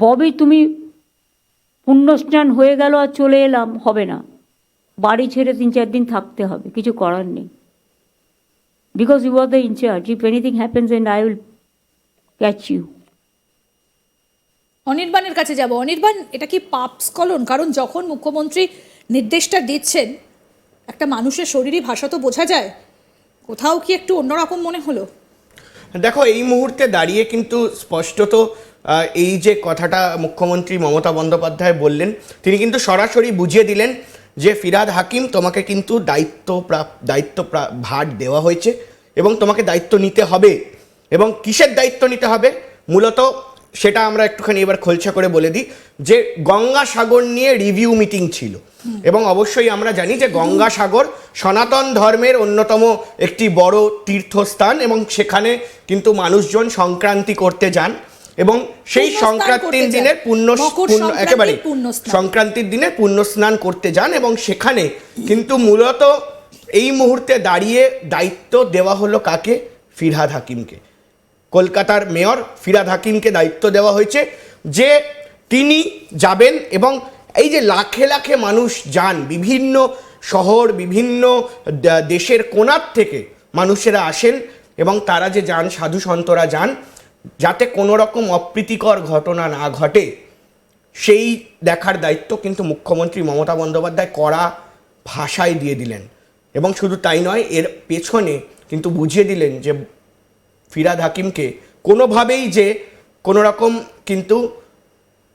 ববি তুমি পুণ্যস্নান হয়ে গেল আর চলে এলাম, হবে না। বাড়ি ছেড়ে 3-4 দিন থাকতে হবে, কিছু করার নেই। Because you are the incharge, if anything happens and I will catch you. অনির্বাণের কাছে যাব। অনির্বাণ, এটা কি পাপ স্খলন? কারণ যখন মুখ্যমন্ত্রী নির্দেশটা দিচ্ছেন, একটা মানুষের শরীরী ভাষা তো বোঝা যায়। কোথাও কি একটু অন্যরকম মনে হলো? দেখো, এই মুহূর্তে দাঁড়িয়ে কিন্তু স্পষ্টত এই যে কথাটা মুখ্যমন্ত্রী মমতা বন্দ্যোপাধ্যায় বললেন, তিনি কিন্তু সরাসরি বুঝিয়ে দিলেন যে ফিরহাদ হাকিম, তোমাকে কিন্তু দায়িত্ব ভার দেওয়া হয়েছে এবং তোমাকে দায়িত্ব নিতে হবে। এবং কিসের দায়িত্ব নিতে হবে মূলত সেটা আমরা একটুখানি এবার খোলসা করে বলে দিই যে গঙ্গাসাগর নিয়ে রিভিউ মিটিং ছিল। এবং অবশ্যই আমরা জানি যে গঙ্গাসাগর সনাতন ধর্মের অন্যতম একটি বড় তীর্থস্থান এবং সেখানে কিন্তু মানুষজন সংক্রান্তি করতে যান এবং সেই সংক্রান্তির দিনের একেবারে সংক্রান্তির দিনে পুণ্য স্নান করতে যান এবং সেখানে কিন্তু মূলত এই মুহূর্তে দাঁড়িয়ে দায়িত্ব দেওয়া হলো কাকে? ফিরহাদ হাকিমকে। কলকাতার মেয়র ফিরহাদ হাকিমকে দায়িত্ব দেওয়া হয়েছে যে তিনি যাবেন এবং এই যে লাখে লাখে মানুষ যান, বিভিন্ন শহর, বিভিন্ন দেশের কোণার থেকে মানুষেরা আসেন এবং তারা যে যান, সাধু সন্তরা যান, যাতে কোনো রকম অপ্রীতিকর ঘটনা না ঘটে সেই দেখার দায়িত্ব কিন্তু মুখ্যমন্ত্রী মমতা বন্দ্যোপাধ্যায় কড়া ভাষায় দিয়ে দিলেন। এবং শুধু তাই নয়, এর পেছনে কিন্তু বুঝিয়ে দিলেন যে ফিরহাদ হাকিমকে কোনোভাবেই যে কোনো রকম কিন্তু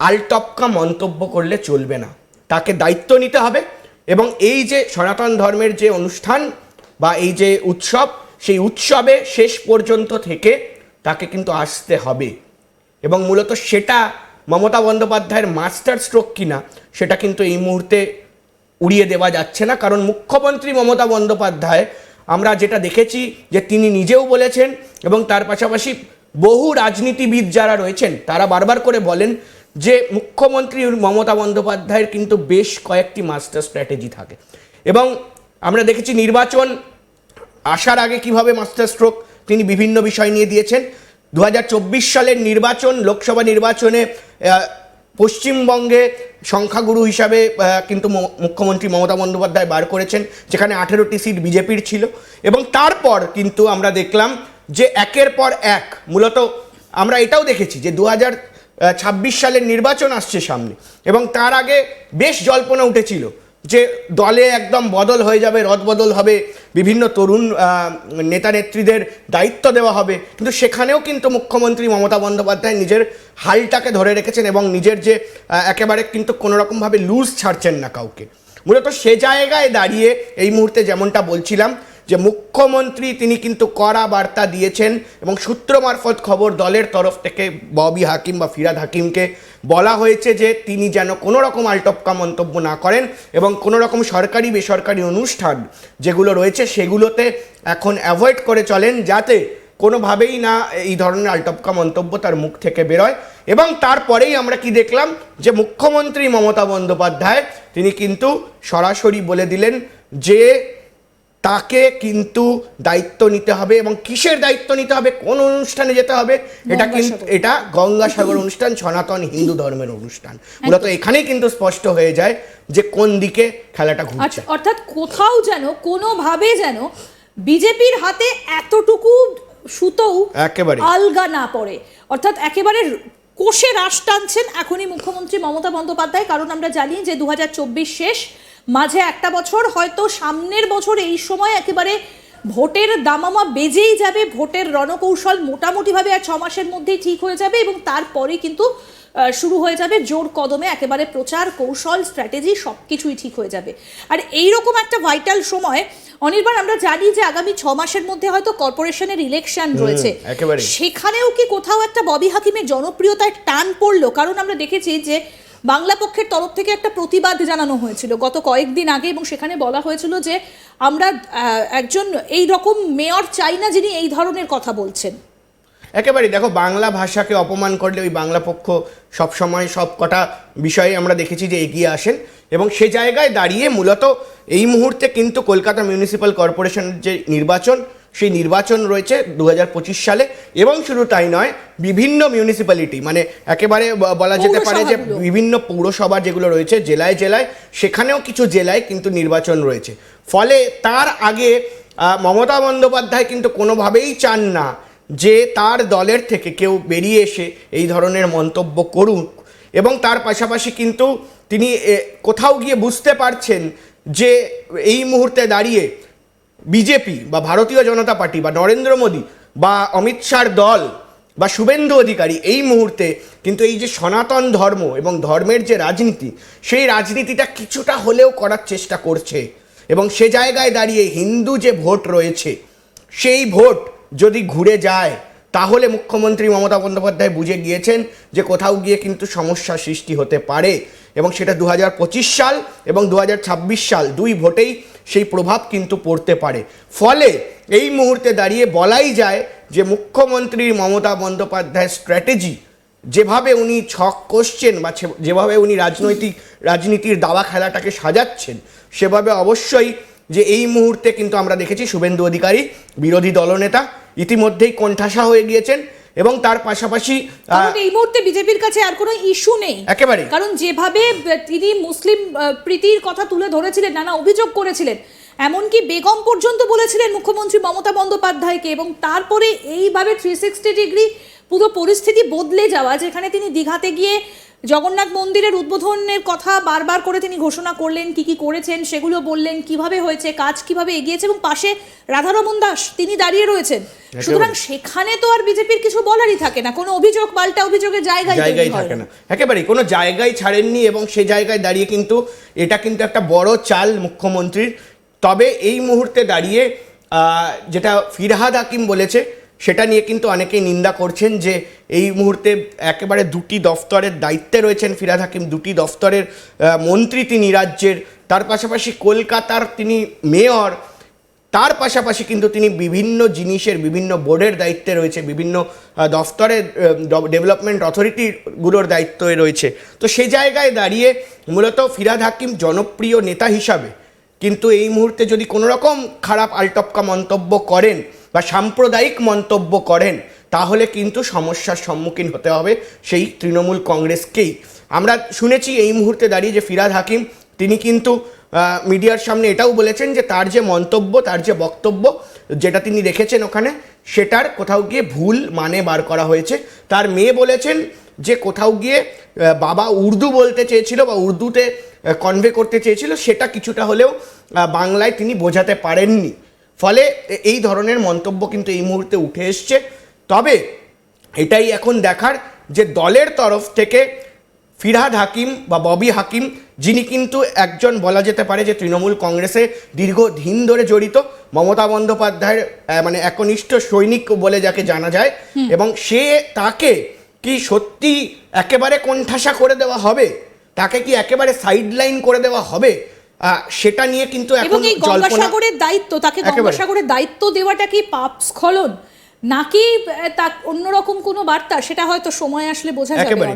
আলটপকা মন্তব্য করলে চলবে না, তাকে দায়িত্ব নিতে হবে এবং এই যে সনাতন ধর্মের যে অনুষ্ঠান বা এই যে উৎসব, সেই উৎসবে শেষ পর্যন্ত থেকে তাকে কিন্তু আসতে হবে। এবং মূলত সেটা মমতা বন্দ্যোপাধ্যায়ের মাস্টার স্ট্রোক কিনা সেটা কিন্তু এই মুহূর্তে উড়িয়ে দেওয়া যাচ্ছে না। কারণ মুখ্যমন্ত্রী মমতা বন্দ্যোপাধ্যায় আমরা যেটা দেখেছি যে তিনি নিজেও বলেছেন এবং তার পাশাপাশি বহু রাজনীতিবিদ যারা রয়েছেন তারা বারবার করে বলেন যে মুখ্যমন্ত্রী মমতা বন্দ্যোপাধ্যায়ের কিন্তু বেশ কয়েকটি মাস্টার স্ট্র্যাটেজি থাকে। এবং আমরা দেখেছি নির্বাচন আসার আগে কিভাবে মাস্টার স্ট্রোক তিনি বিভিন্ন বিষয় নিয়ে দিয়েছেন। 2024 সালের নির্বাচন, লোকসভা নির্বাচনে পশ্চিমবঙ্গে সংখ্যাগুরু হিসাবে কিন্তু মুখ্যমন্ত্রী মমতা বন্দ্যোপাধ্যায় বার করেছেন, যেখানে 18টি সিট বিজেপির ছিল। এবং তারপর কিন্তু আমরা দেখলাম যে একের পর এক মূলত আমরা এটাও দেখেছি যে 2026 সালের নির্বাচন আসছে সামনে এবং তার আগে বেশ জল্পনা উঠেছিল যে দলে একদম বদল হয়ে যাবে, রদবদল হবে, বিভিন্ন তরুণ নেতা নেত্রীদের দায়িত্ব দেওয়া হবে। কিন্তু সেখানেও কিন্তু মুখ্যমন্ত্রী মমতা বন্দ্যোপাধ্যায় নিজের হালটাকে ধরে রেখেছেন এবং নিজের যে একেবারে কিন্তু কোনোরকমভাবে লুজ ছাড়ছেন না কাউকে। মূলত সে জায়গায় দাঁড়িয়ে এই মুহূর্তে যেমনটা বলছিলাম যে মুখ্যমন্ত্রী তিনি কিন্তু কড়া বার্তা দিয়েছেন এবং সূত্র মারফত খবর দলের তরফ থেকে ববি হাকিম বা ফিরহাদ হাকিমকে বলা হয়েছে যে তিনি যেন কোনো রকম আলটপকা মন্তব্য না করেন এবং কোনো রকম সরকারি বেসরকারি অনুষ্ঠান যেগুলো রয়েছে সেগুলোতে এখন অ্যাভয়েড করে চলেন, যাতে কোনোভাবেই না এই ধরনের আলটপকা মন্তব্য তার মুখ থেকে বেরোয়। এবং তারপরেই আমরা কি দেখলাম যে মুখ্যমন্ত্রী মমতা বন্দ্যোপাধ্যায় তিনি কিন্তু সরাসরি বলে দিলেন যে তাকে কিন্তু দায়িত্ব নিতে হবে। এবং কিসের দায়িত্ব নিতে হবে, কোন অনুষ্ঠানে যেতে হবে, এটা কিন্তু এটা গঙ্গাসাগর অনুষ্ঠান, সনাতন হিন্দু ধর্মের অনুষ্ঠান। মূলত এখানেই কিন্তু স্পষ্ট হয়ে যায় যে কোন দিকে খেলাটা ঘুরছে। অর্থাৎ কোথাও যেন কোনোভাবে যেন বিজেপির হাতে এতটুকু সুতোও একেবারে আলগা না পড়ে, অর্থাৎ একেবারে কোষে রাশ টানছেন এখনই মুখ্যমন্ত্রী মমতা বন্দ্যোপাধ্যায়। কারণ আমরা জানি যে 2024 শেষ, মাঝে একটা বছর, হয়তো সামনের বছর এই সময় একেবারে ভোটের দামামা বেজেই যাবে, ভোটের রণকৌশল মোটামুটিভাবে আর 6 মাসের মধ্যেই ঠিক হয়ে যাবে এবং তারপরে কিন্তু শুরু হয়ে যাবে জোর কদমে একেবারে প্রচার, কৌশল, স্ট্র্যাটেজি সব কিছুই ঠিক হয়ে যাবে। আর এইরকম একটা ভাইটাল সময় অনির্বাণ, আমরা জানি যে আগামী 6 মাসের মধ্যে হয়তো কর্পোরেশনের ইলেকশন রয়েছে, সেখানেও কি কোথাও একটা ববি হাকিমের জনপ্রিয়তায় টান পড়লো? কারণ আমরা দেখেছি যে বাংলা পক্ষের তরফ থেকে একটা প্রতিবাদ জানানো হয়েছিল গত কয়েকদিন আগে এবং সেখানে বলা হয়েছিল যে আমরা একজন এই রকম মেয়র চাই না যিনি এই ধরনের কথা বলছেন। একেবারে দেখো, বাংলা ভাষাকে অপমান করলে ওই বাংলা পক্ষ সবসময় সব কটা বিষয়ে আমরা দেখেছি যে এগিয়ে আসেন এবং সে জায়গায় দাঁড়িয়ে মূলত এই মুহূর্তে কিন্তু কলকাতা মিউনিসিপ্যাল কর্পোরেশনের যে নির্বাচন সেই নির্বাচন রয়েছে 2025 সালে। এবং শুধু তাই নয়, বিভিন্ন মিউনিসিপ্যালিটি মানে একেবারে বলা যেতে পারে যে বিভিন্ন পৌরসভা যেগুলো রয়েছে জেলায় জেলায়, সেখানেও কিছু জেলায় কিন্তু নির্বাচন রয়েছে। ফলে তার আগে মমতা বন্দ্যোপাধ্যায় কিন্তু কোনোভাবেই চান না যে তার দলের থেকে কেউ বেরিয়ে এসে এই ধরনের মন্তব্য করুক। এবং তার পাশাপাশি কিন্তু তিনি কোথাও গিয়ে বুঝতে পারছেন যে এই মুহূর্তে দাঁড়িয়ে বিজেপি বা ভারতীয় জনতা পার্টি বা নরেন্দ্র মোদী বা অমিত শাহর দল বা শুভেন্দু অধিকারী এই মুহূর্তে কিন্তু এই যে সনাতন ধর্ম এবং ধর্মের যে রাজনীতি, সেই রাজনীতিটা কিছুটা হলেও করার চেষ্টা করছে। এবং সে জায়গায় দাঁড়িয়ে হিন্দু যে ভোট রয়েছে, সেই ভোট যদি ঘুরে যায় তাহলে মুখ্যমন্ত্রী মমতা বন্দ্যোপাধ্যায় বুঝে গিয়েছেন যে কোথাও গিয়ে কিন্তু সমস্যা সৃষ্টি হতে পারে। এবং সেটা 2025 সাল এবং 2026 সাল দুই ভোটেই সেই প্রভাব কিন্তু পড়তে পারে। ফলে এই মুহূর্তে দাঁড়িয়ে বলাই যায় যে মুখ্যমন্ত্রী মমতা বন্দ্যোপাধ্যায়ের স্ট্র্যাটেজি, যেভাবে উনি ছক কষছেন বা যেভাবে উনি রাজনীতির দাবা খেলাটাকে সাজাচ্ছেন, সেভাবে অবশ্যই যে এই মুহূর্তে কিন্তু আমরা দেখেছি শুভেন্দু অধিকারী বিরোধী দলনেতা ইতিমধ্যেই কোণঠাসা হয়ে গিয়েছেন। এবং তার পাশাপাশি এই মুহূর্তে বিজেপির কাছে আর কোনো ইস্যু নেই একেবারে, কারণ যেভাবে তিনি মুসলিম প্রীতির কথা তুলে ধরেছিলেন, নানা অভিযোগ করেছিলেন, এমনকি বেগম পর্যন্ত বলেছিলেন মুখ্যমন্ত্রী মমতা বন্দ্যোপাধ্যায়কে। এবং তারপরে এইভাবে 360 ডিগ্রি পুরো পরিস্থিতি বদলে যাওয়া, যেখানে তিনি দীঘাতে গিয়ে জগন্নাথ মন্দিরের উদ্বোধনের কথা বারবার করে তিনি ঘোষণা করলেন, কি কি করেছেন সেগুলো বললেন, কিভাবে হয়েছে, কাজ কিভাবে এগিয়েছে, এবং পাশে রাধারমণ দাস তিনি দাঁড়িয়ে রয়েছেন। সুতরাং সেখানে তো আর বিজেপির কিছু বলারই থাকে না, কোনো অভিযোগ পাল্টা অভিযোগের জায়গায় থাকে না, একেবারেই কোনো জায়গায় ছাড়েননি। এবং সেই জায়গায় দাঁড়িয়ে কিন্তু এটা কিন্তু একটা বড় চাল মুখ্যমন্ত্রীর। তবে এই মুহূর্তে দাঁড়িয়ে যেটা ফিরহাদ হাকিম বলেছে সেটা নিয়ে কিন্তু অনেকেই নিন্দা করছেন যে এই মুহূর্তে একেবারে দুটি দফতরের দায়িত্বে রয়েছেন ফিরহাদ হাকিম, দুটি দফতরের মন্ত্রী তিনি রাজ্যের, তার পাশাপাশি কলকাতার তিনি মেয়র, তার পাশাপাশি কিন্তু তিনি বিভিন্ন জিনিসের বিভিন্ন বোর্ডের দায়িত্বে রয়েছে, বিভিন্ন দফতরের ডেভেলপমেন্ট অথরিটিগুলোর দায়িত্বে রয়েছে। তো সেই জায়গায় দাঁড়িয়ে মূলত ফিরহাদ হাকিম জনপ্রিয় নেতা হিসাবে কিন্তু এই মুহূর্তে যদি কোনো রকম খারাপ আলটপকা মন্তব্য করেন বা সাম্প্রদায়িক মন্তব্য করেন, তাহলে কিন্তু সমস্যার সম্মুখীন হতে হবে সেই তৃণমূল কংগ্রেসকেই। আমরা শুনেছি এই মুহূর্তে দাঁড়িয়ে যে ফিরহাদ হাকিম তিনি কিন্তু মিডিয়ার সামনে এটাও বলেছেন যে তার যে মন্তব্য, তার যে বক্তব্য যেটা তিনি রেখেছেন ওখানে, সেটার কোথাও গিয়ে ভুল মানে বার করা হয়েছে। তার মেয়ে বলেছেন যে কোথাও গিয়ে বাবা উর্দু বলতে চেয়েছিল বা উর্দুতে কনভে করতে চেয়েছিল, সেটা কিছুটা হলেও বাংলায় তিনি বোঝাতে পারেননি। ফলে এই ধরনের মন্তব্য কিন্তু এই মুহূর্তে উঠে এসছে। তবে এটাই এখন দেখার যে দলের তরফ থেকে ফিরহাদ হাকিম বা ববি হাকিম, যিনি কিন্তু একজন বলা যেতে পারে যে তৃণমূল কংগ্রেসে দীর্ঘদিন ধরে জড়িত, মমতা বন্দ্যোপাধ্যায়ের মানে একনিষ্ঠ সৈনিক বলে যাকে জানা যায়, এবং তাকে কি সত্যি একেবারে কোণঠাসা করে দেওয়া হবে, তাকে কি একেবারে সাইডলাইন করে দেওয়া হবে, সেটা নিয়ে কিন্তু এখন গঙ্গাসাগরের দায়িত্ব, তাকে গঙ্গাসাগরের দায়িত্ব দেওয়াটা কি পাপ স্খলন নাকি তা অন্যরকম কোনো বার্তা, সেটা হয়তো সময় আসলে বোঝা যাবে।